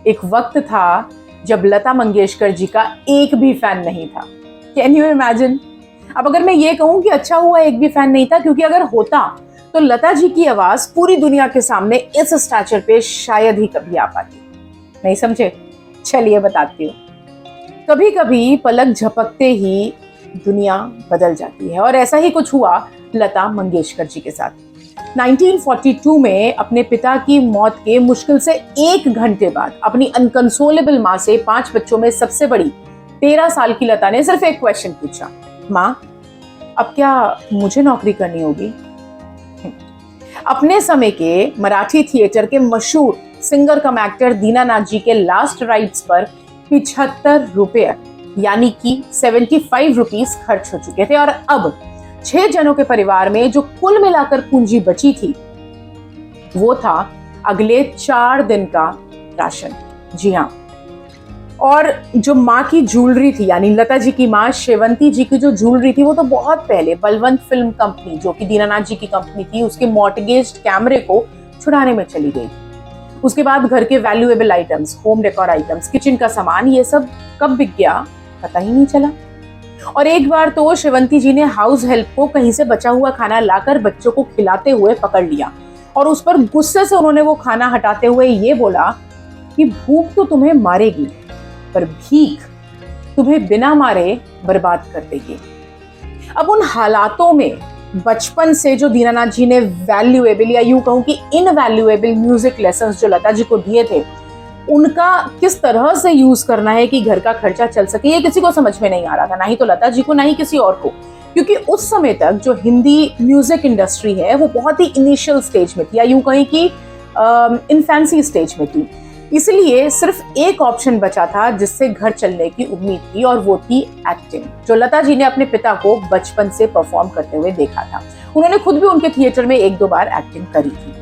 एक वक्त था जब लता मंगेशकर जी का एक भी फैन नहीं था। Can you imagine? अब अगर मैं ये कहूं कि अच्छा हुआ एक भी फैन नहीं था, क्योंकि अगर होता तो लता जी की आवाज पूरी दुनिया के सामने इस स्टैचर पे शायद ही कभी आ पाती। नहीं समझे? चलिए बताती हूँ। कभी कभी पलक झपकते ही दुनिया बदल जाती है, और ऐसा ही कुछ हुआ लता मंगेशकर जी के साथ। 1942 में अपने पिता की मौत के मुश्किल से 1 घंटे बाद अपनी अनकंसोलेबल माँ से 5 बच्चों में सबसे बड़ी 13 साल की लता ने सिर्फ एक क्वेश्चन पूछा, माँ अब क्या मुझे नौकरी करनी होगी? अपने समय के मराठी थिएटर के मशहूर सिंगर कम एक्टर दीनानाथ जी के लास्ट राइट्स पर 75 रुपए यानी कि 75 रुपीज खर्च हो चुके थे, और अब 6 जनों के परिवार में जो कुल मिलाकर पूंजी बची थी वो था अगले 4 दिन का राशन। जी हाँ, और जो माँ की ज्वेलरी थी, यानी लता जी की माँ शेवंती जी की जो ज्वेलरी थी, वो तो बहुत पहले बलवंत फिल्म कंपनी, जो कि दीनानाथ जी की कंपनी थी, उसके मॉर्टगेज्ड कैमरे को छुड़ाने में चली गई। उसके बाद घर के valuable items, home decor items, kitchen का सामान, ये सब कब बिक गया पता ही नहीं चला। और एक बार तो शेवंती जी ने हाउस हेल्प को कहीं से बचा हुआ खाना लाकर बच्चों को खिलाते हुए पकड़ लिया, और उस पर गुस्से से उन्होंने वो खाना हटाते हुए ये बोला कि भूख तो तुम्हें मारेगी, पर भीख तुम्हें बिना मारे बर्बाद कर देगी। अब उन हालातों में बचपन से जो दीनानाथ जी ने वैल्यूएबल, या यूं कहूं कि इनवैल्यूएबल म्यूजिक लेसन्स जो लता जी को दिए थे, उनका किस तरह से यूज करना है कि घर का खर्चा चल सके, ये किसी को समझ में नहीं आ रहा था, ना ही तो लता जी को, ना ही किसी और को। क्योंकि उस समय तक जो हिंदी म्यूजिक इंडस्ट्री है वो बहुत ही इनिशियल स्टेज में थी, या यूं कहें कि इन्फेंसी स्टेज में थी। इसलिए सिर्फ एक ऑप्शन बचा था जिससे घर चलने की उम्मीद थी, और वो थी एक्टिंग, जो लता जी ने अपने पिता को बचपन से परफॉर्म करते हुए देखा था। उन्होंने खुद भी उनके थिएटर में 1-2 बार एक्टिंग करी थी।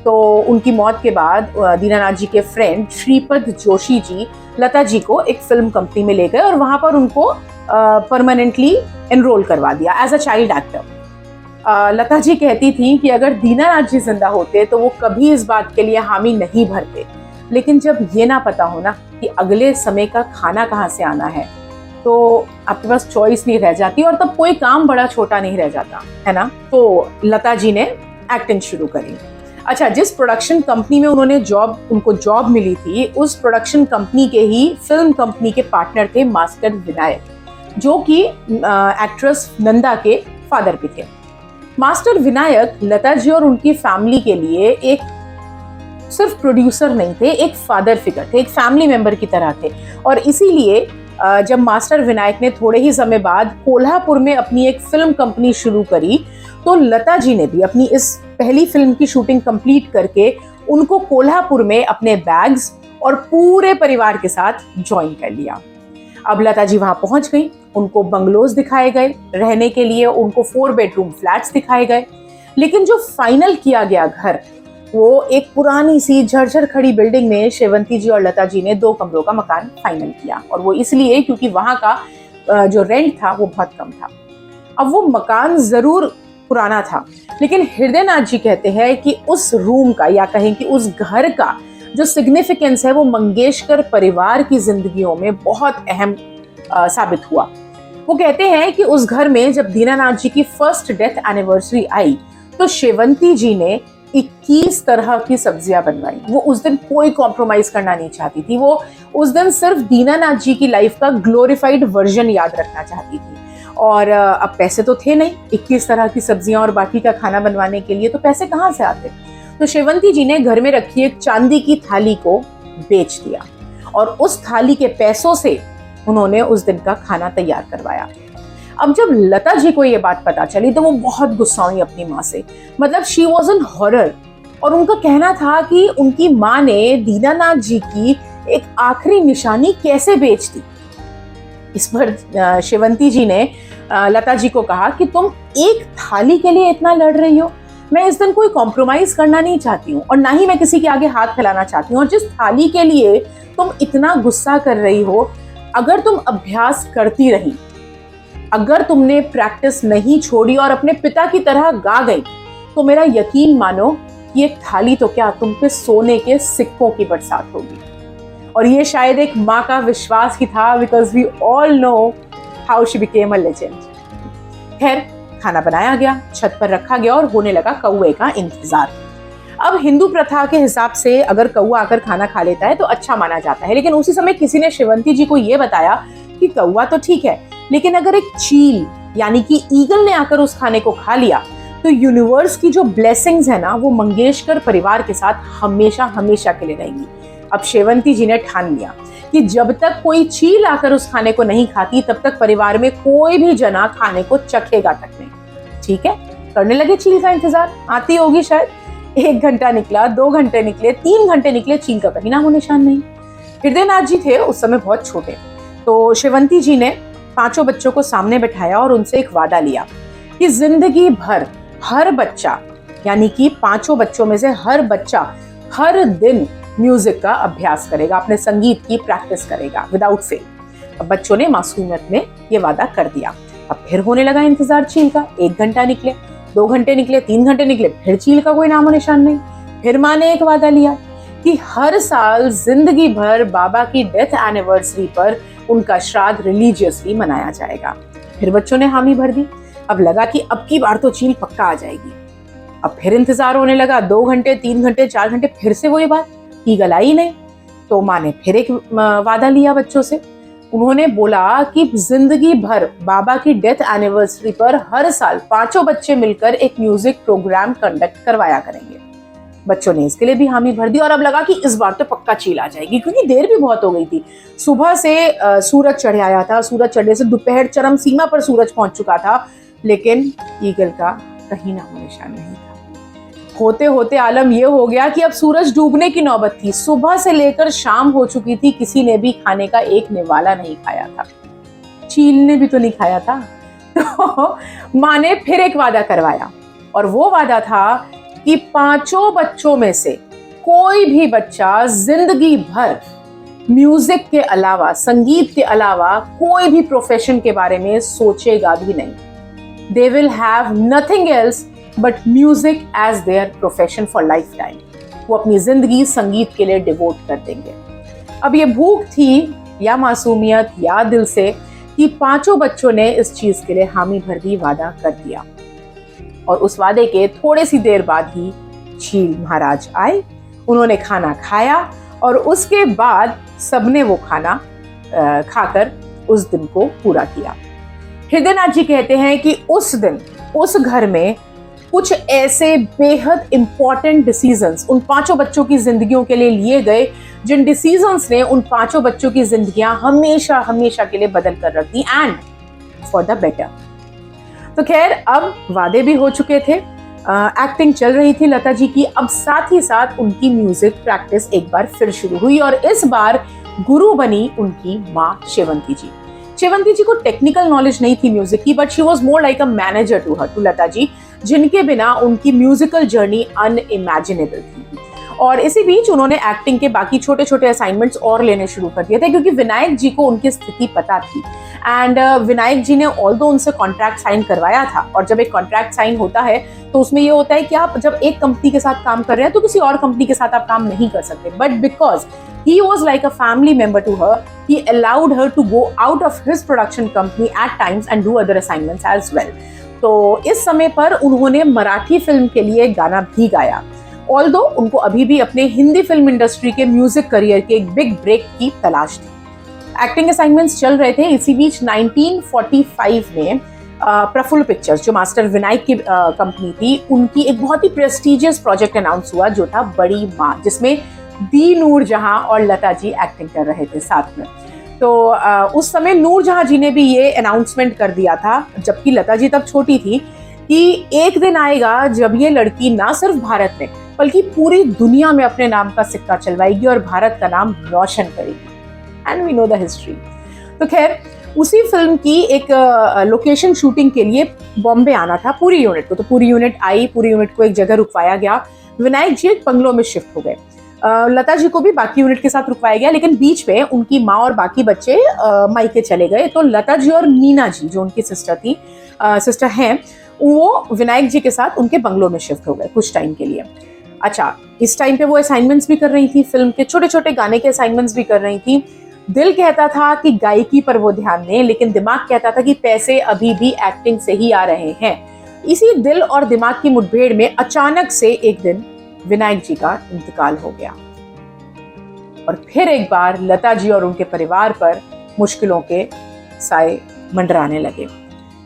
तो उनकी मौत के बाद दीनानाथ जी के फ्रेंड श्रीपद जोशी जी लता जी को एक फिल्म कंपनी में ले गए, और वहां पर उनको परमानेंटली एनरोल करवा दिया as a child actor. Lata ji कहती थी कि अगर दीनानाथ जी जिंदा होते तो वो कभी इस बात के लिए हामी नहीं भरते, लेकिन जब ये ना पता हो ना कि अगले समय का खाना कहाँ से आना है, तो आपके पास चॉइस नहीं रह जाती, और तब कोई काम बड़ा छोटा नहीं रह जाता है ना। तो लता जी ने एक्टिंग शुरू करी। अच्छा, जिस प्रोडक्शन कंपनी में उनको जॉब मिली थी, उस प्रोडक्शन कंपनी के ही फिल्म कंपनी के पार्टनर थे मास्टर विनायक, जो कि एक्ट्रेस नंदा के फादर भी थे। मास्टर विनायक लता जी और उनकी फैमिली के लिए एक सिर्फ प्रोड्यूसर नहीं थे, एक फादर फिगर थे, एक फैमिली मेंबर की तरह थे। और इसीलिए जब मास्टर विनायक ने थोड़े ही समय बाद कोल्हापुर में अपनी एक फिल्म कंपनी शुरू करी, तो लता जी ने भी अपनी इस पहली फिल्म की शूटिंग कंप्लीट करके उनको कोल्हापुर में अपने बैग्स और पूरे परिवार के साथ ज्वाइन कर लिया। अब लता जी वहां पहुंच गई, उनको बंगलोज दिखाए गए रहने के लिए, उनको 4 बेडरूम फ्लैट्स दिखाए गए, लेकिन जो फाइनल किया गया घर, वो एक पुरानी सी झरझर खड़ी बिल्डिंग में शेवंती जी और लता जी ने 2 कमरों का मकान फाइनल किया, और वो इसलिए क्योंकि वहां का जो रेंट था वो बहुत कम था। अब वो मकान जरूर पुराना था, लेकिन हृदयनाथ जी कहते हैं कि उस रूम का, या कहें कि उस घर का जो सिग्निफिकेंस है, वो मंगेशकर परिवार की जिंदगियों में बहुत अहम साबित हुआ। वो कहते हैं कि उस घर में जब दीनानाथ जी की फर्स्ट डेथ एनिवर्सरी आई, तो शेवंती जी ने 21 तरह की सब्जियां बनवाई। वो उस दिन कोई कॉम्प्रोमाइज करना नहीं चाहती थी। वो उस दिन सिर्फ दीनानाथ जी की लाइफ का ग्लोरीफाइड वर्जन याद रखना चाहती थी। और अब पैसे तो थे नहीं 21 तरह की सब्जियां और बाकी का खाना बनवाने के लिए, तो पैसे कहाँ से आते? तो शेवंती जी ने घर में रखी एक चांदी की थाली को बेच दिया, और उस थाली के पैसों से उन्होंने उस दिन का खाना तैयार करवाया। अब जब लता जी को ये बात पता चली तो वो बहुत गुस्सा हुई अपनी माँ से, मतलब शी वॉज इन हॉरर। और उनका कहना था कि उनकी माँ ने दीनानाथ जी की एक आखिरी निशानी कैसे बेच दी। इस पर शेवंती जी ने लता जी को कहा कि तुम एक थाली के लिए इतना लड़ रही हो, मैं इस दिन कोई कॉम्प्रोमाइज करना नहीं चाहती हूँ, और ना ही मैं किसी के आगे हाथ फैलाना चाहती हूँ। और जिस थाली के लिए तुम इतना गुस्सा कर रही हो, अगर तुम अभ्यास करती रही, अगर तुमने प्रैक्टिस नहीं छोड़ी और अपने पिता की तरह गा गई, तो मेरा यकीन मानो ये थाली तो क्या, तुम पे सोने के सिक्कों की बरसात होगी। और ये शायद एक माँ का विश्वास ही था, because we all know how she became a legend. खैर, खाना बनाया गया, छत पर रखा गया और होने लगा कौए का इंतजार। अब हिंदू प्रथा के हिसाब से अगर कौआ आकर खाना खा लेता है तो अच्छा माना जाता है, लेकिन उसी समय किसी ने शेवंती जी को यह बताया कि कौआ तो ठीक है, लेकिन अगर एक चील यानी कि ईगल ने आकर उस खाने को खा लिया तो यूनिवर्स की जो ब्लेसिंग्स है ना, वो मंगेशकर परिवार के साथ हमेशा हमेशा के लिए रहेंगी। अब शेवंती जी ने ठान लिया कि जब तक कोई चील आकर उस खाने को नहीं खाती तब तक परिवार में कोई भी जना खाने को चखेगा तक नहीं। ठीक है, करने लगे चील का इंतजार। आती होगी शायद। 1 घंटा निकला, 2 घंटे निकले, 3 घंटे निकले, चील का कहीं नामो निशान नहीं। हृदयनाथ जी थे उस समय बहुत छोटे, तो शेवंती जी ने 5 बच्चों को सामने बैठाया और उनसे एक वादा लिया कि जिंदगी भर हर बच्चा, यानी कि 5 बच्चों में से हर बच्चा हर दिन म्यूजिक का अभ्यास करेगा, अपने संगीत की प्रैक्टिस करेगा विदाउट फेल। अब बच्चों ने मासूमियत में ये वादा कर दिया। अब फिर होने लगा इंतजार चील का। 1 घंटा निकले, 2 घंटे निकले, 3 घंटे निकले, फिर चील का कोई नामो निशान नहीं। फिर माँ ने एक वादा लिया कि हर साल जिंदगी भर बाबा की डेथ एनिवर्सरी पर उनका श्राद्ध रिलीजियसली मनाया जाएगा। फिर बच्चों ने हामी भर दी। अब लगा कि अब की बार तो चील पक्का आ जाएगी। अब फिर इंतजार होने लगा, 2 घंटे, 3 घंटे, 4 घंटे, फिर से वही बात, ईगल आई नहीं। तो माँ ने फिर एक वादा लिया बच्चों से। उन्होंने बोला कि जिंदगी भर बाबा की डेथ एनिवर्सरी पर हर साल 5 बच्चे मिलकर एक म्यूजिक प्रोग्राम कंडक्ट करवाया करेंगे। बच्चों ने इसके लिए भी हामी भर दी और अब लगा कि इस बार तो पक्का चील आ जाएगी, क्योंकि देर भी बहुत हो गई थी। सुबह से सूरज चढ़ आया था, सूरज चढ़ने से दोपहर चरम सीमा पर सूरज पहुंच चुका था, लेकिन ईगल का कहीं नामो निशान नहीं था। होते होते आलम यह हो गया कि अब सूरज डूबने की नौबत थी। सुबह से लेकर शाम हो चुकी थी, किसी ने भी खाने का एक निवाला नहीं खाया था। चील ने भी तो नहीं खाया था। तो माँ ने फिर एक वादा करवाया और वो वादा था कि 5 बच्चों में से कोई भी बच्चा जिंदगी भर म्यूजिक के अलावा, संगीत के अलावा कोई भी प्रोफेशन के बारे में सोचेगा भी नहीं। They will have nothing else but music as their profession for life time. वो अपनी जिंदगी संगीत के लिए डिवोट कर देंगे। अब ये भूख थी या मासूमियत या दिल से कि 5 बच्चों ने इस चीज के लिए हामी भर दी, वादा कर दिया। और उस वादे के थोड़ी सी देर बाद ही चील महाराज आए। उन्होंने खाना खाया और उसके बाद सबने वो खाना खाकर उस दिन को पूरा किया। हृदयनाथ जी कहते हैं कि उस दिन उस घर में कुछ ऐसे बेहद इंपॉर्टेंट डिसीजंस उन 5 बच्चों की जिंदगियों के लिए लिए गए, जिन डिसीजंस ने उन 5 बच्चों की जिंदगियां हमेशा हमेशा के लिए बदल कर रख दी, एंड फॉर द बेटर। तो खैर, अब वादे भी हो चुके थे, एक्टिंग चल रही थी लता जी की। अब साथ ही साथ उनकी म्यूजिक प्रैक्टिस एक बार फिर शुरू हुई और इस बार गुरु बनी उनकी माँ शेवंती जी। शेवंती जी को टेक्निकल नॉलेज नहीं थी म्यूजिक की, but she was more like a manager to Lata ji, जिनके बिना उनकी म्यूजिकल जर्नी अनइमेजिनेबल थी। और इसी बीच उन्होंने एक्टिंग के बाकी छोटे छोटे असाइनमेंट्स और लेने शुरू कर दिए थे, क्योंकि विनायक जी को उनकी स्थिति पता थी। एंड विनायक जी ने ऑल्दो उनसे कॉन्ट्रैक्ट साइन करवाया था, और जब एक कॉन्ट्रैक्ट साइन होता है तो उसमें ये होता है कि आप जब एक कंपनी के साथ काम कर रहे हैं तो किसी और कंपनी के साथ आप काम नहीं कर सकते। But because he was like a family member to her, he allowed her to go out of his production company at times and do other assignments as well. तो इस समय पर उन्होंने मराठी फिल्म के लिए गाना भी गाया, ऑल्दो उनको अभी भी अपने हिंदी फिल्म इंडस्ट्री के म्यूजिक करियर के एक बिग ब्रेक की तलाश थी। एक्टिंग असाइनमेंट्स चल रहे थे। इसी बीच 1945 में प्रफुल्ल पिक्चर्स, जो मास्टर विनायक की कंपनी थी, उनकी एक बहुत ही प्रेस्टिजियस प्रोजेक्ट अनाउंस हुआ, जो था बड़ी माँ, जिसमें दी नूरजहां और लता जी एक्टिंग कर रहे थे साथ में। तो उस समय नूरजहां जी ने भी ये अनाउंसमेंट कर दिया था, जबकि लता जी तब छोटी थी, कि एक दिन आएगा जब ये लड़की ना सिर्फ भारत में बल्कि पूरी दुनिया में अपने नाम का सिक्का चलवाएगी और भारत का नाम रोशन करेगी। And we know the history. तो खैर, उसी फिल्म की एक लोकेशन शूटिंग के लिए बॉम्बे आना था पूरी यूनिट को। तो पूरी यूनिट आई, पूरी यूनिट को एक जगह रुकवाया गया। विनायक जी एक बंगलों में शिफ्ट हो गए, लता जी को भी बाकी यूनिट के साथ रुकवाया गया, लेकिन बीच में उनकी माँ और बाकी बच्चे मायके चले गए। तो लता जी और मीना जी, जो उनकी सिस्टर हैं, वो विनायक जी के साथ उनके बंगलों में शिफ्ट हो गए कुछ टाइम के लिए। अच्छा, इस टाइम पे वो असाइनमेंट्स भी कर रही थी, फिल्म के छोटे छोटे गाने के असाइनमेंट्स भी कर रही थी। दिल कहता था कि गायकी पर वो ध्यान दें, लेकिन दिमाग कहता था कि पैसे अभी भी एक्टिंग से ही आ रहे हैं। इसी दिल और दिमाग की मुठभेड़ में अचानक से एक दिन विनायक जी का इंतकाल हो गया और फिर एक बार लता जी और उनके परिवार पर मुश्किलों के साए मंडराने लगे,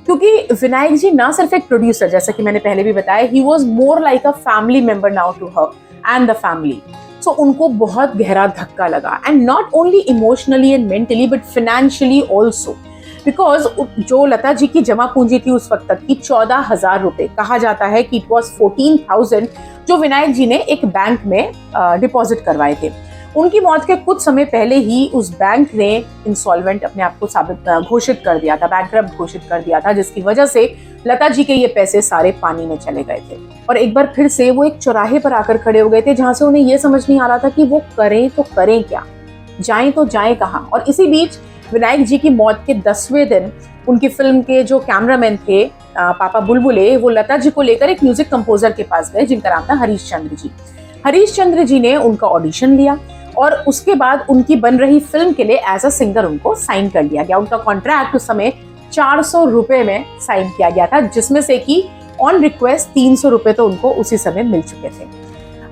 क्योंकि विनायक जी ना सिर्फ एक प्रोड्यूसर, जैसा कि मैंने पहले भी बताया, he was more like a family member now to her and the family. So उनको बहुत गहरा धक्का लगा, and not only emotionally and mentally but financially also, because जो लता जी की जमा पूंजी थी उस वक्त तक की 14,000 रुपए, कहा जाता है कि इट वॉज 14,000, जो विनायक जी ने एक बैंक में डिपॉजिट करवाए थे। उनकी मौत के कुछ समय पहले ही उस बैंक ने इंसॉल्वेंट अपने आप को घोषित कर दिया था, बैंकरप्ट घोषित कर दिया था, जिसकी वजह से लता जी के ये पैसे सारे पानी में चले गए थे। और एक बार फिर से वो एक चौराहे पर आकर खड़े हो गए थे, जहां से उन्हें ये समझ नहीं आ रहा था कि वो करें तो करें क्या, जाएं तो जाएं कहां। और इसी बीच विनायक जी की मौत के 10वें दिन उनकी फिल्म के जो कैमरामैन थे पापा बुलबुले, वो लता जी को लेकर एक म्यूजिक कंपोजर के पास गए, जिनका नाम था हरीश चंद्र जी। हरीश चंद्र जी ने उनका ऑडिशन लिया और उसके बाद उनकी बन रही फिल्म के लिए एज अ सिंगर उनको साइन कर लिया गया। उनका कॉन्ट्रैक्ट उस समय 400 रुपए में साइन किया गया था, जिसमें से कि ऑन रिक्वेस्ट 300 रुपए तो उनको उसी समय मिल चुके थे।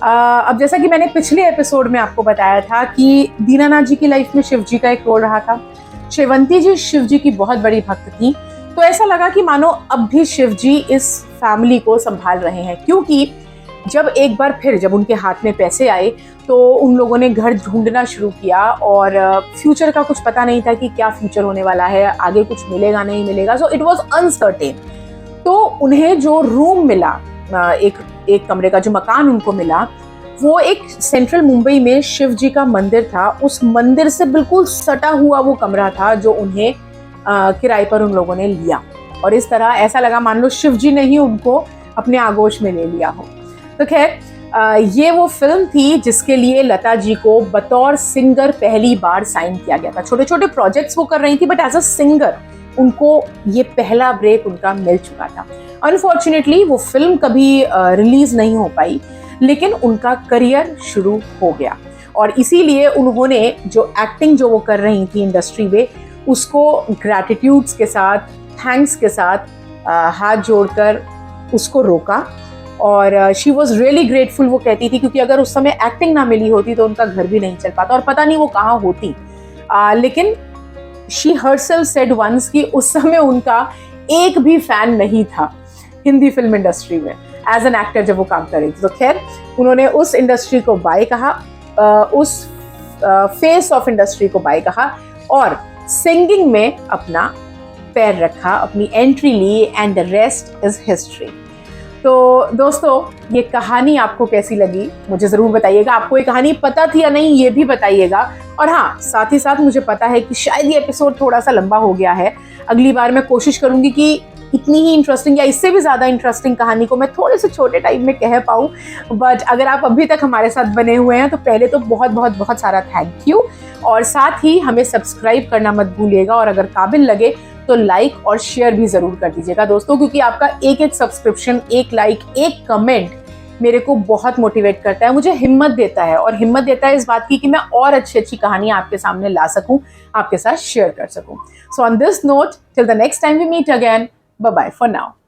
अब जैसा कि मैंने पिछले एपिसोड में आपको बताया था कि दीनानाथ जी की लाइफ में शिव जी का एक रोल रहा था। शेवंती जी शिव जी की बहुत बड़ी भक्त थी, तो ऐसा लगा कि मानो अब भी शिव जी इस फैमिली को संभाल रहे हैं, क्योंकि जब एक बार फिर जब उनके हाथ में पैसे आए तो उन लोगों ने घर ढूंढना शुरू किया और फ्यूचर का कुछ पता नहीं था कि क्या फ्यूचर होने वाला है, आगे कुछ मिलेगा नहीं मिलेगा, सो इट वाज अनसर्टेन। तो उन्हें जो रूम मिला, एक कमरे का जो मकान उनको मिला, वो एक सेंट्रल मुंबई में शिव जी का मंदिर था। उस मंदिर से बिल्कुल सटा हुआ वो कमरा था जो उन्हें किराए पर उन लोगों ने लिया, और इस तरह ऐसा लगा मान लो शिव जी ने ही उनको अपने आगोश में ले लिया हो। तो खैर, ये वो फिल्म थी जिसके लिए लता जी को बतौर सिंगर पहली बार साइन किया गया था। छोटे छोटे प्रोजेक्ट्स वो कर रही थी, बट एज अ सिंगर उनको ये पहला ब्रेक उनका मिल चुका था। अनफॉर्चुनेटली वो फिल्म कभी रिलीज नहीं हो पाई, लेकिन उनका करियर शुरू हो गया, और इसीलिए उन्होंने जो एक्टिंग जो वो कर रही थी इंडस्ट्री में, उसको ग्रैटिट्यूड्स के साथ, थैंक्स के साथ हाथ जोड़कर उसको रोका। और शी वॉज रियली ग्रेटफुल, वो कहती थी, क्योंकि अगर उस समय एक्टिंग ना मिली होती तो उनका घर भी नहीं चल पाता और पता नहीं वो कहाँ होती। लेकिन शी हरसेल्फ सेड वंस कि उस समय उनका एक भी फैन नहीं था हिंदी फिल्म इंडस्ट्री में एज एन एक्टर जब वो काम कर रही थी। तो खैर, उन्होंने उस इंडस्ट्री को बाय कहा, उस फेस ऑफ इंडस्ट्री को बाय कहा और सिंगिंग में अपना पैर रखा, अपनी एंट्री ली, and the rest is history. तो दोस्तों, ये कहानी आपको कैसी लगी मुझे ज़रूर बताइएगा। आपको ये कहानी पता थी या नहीं ये भी बताइएगा। और हाँ, साथ ही साथ मुझे पता है कि शायद ये एपिसोड थोड़ा सा लंबा हो गया है। अगली बार मैं कोशिश करूंगी कि इतनी ही इंटरेस्टिंग या इससे भी ज़्यादा इंटरेस्टिंग कहानी को मैं थोड़े से छोटे टाइम में कह पाऊँ। बट अगर आप अभी तक हमारे साथ बने हुए हैं तो पहले तो बहुत बहुत बहुत सारा थैंक यू, और साथ ही हमें सब्सक्राइब करना मत भूलिएगा, और अगर काबिल लगे तो लाइक और शेयर भी जरूर कर दीजिएगा दोस्तों, क्योंकि आपका एक एक सब्सक्रिप्शन, एक लाइक, एक कमेंट मेरे को बहुत मोटिवेट करता है, मुझे हिम्मत देता है, और हिम्मत देता है इस बात की कि मैं और अच्छी अच्छी कहानियां आपके सामने ला सकूं, आपके साथ शेयर कर सकूं। So on this note, till the next time we meet again, bye bye for now.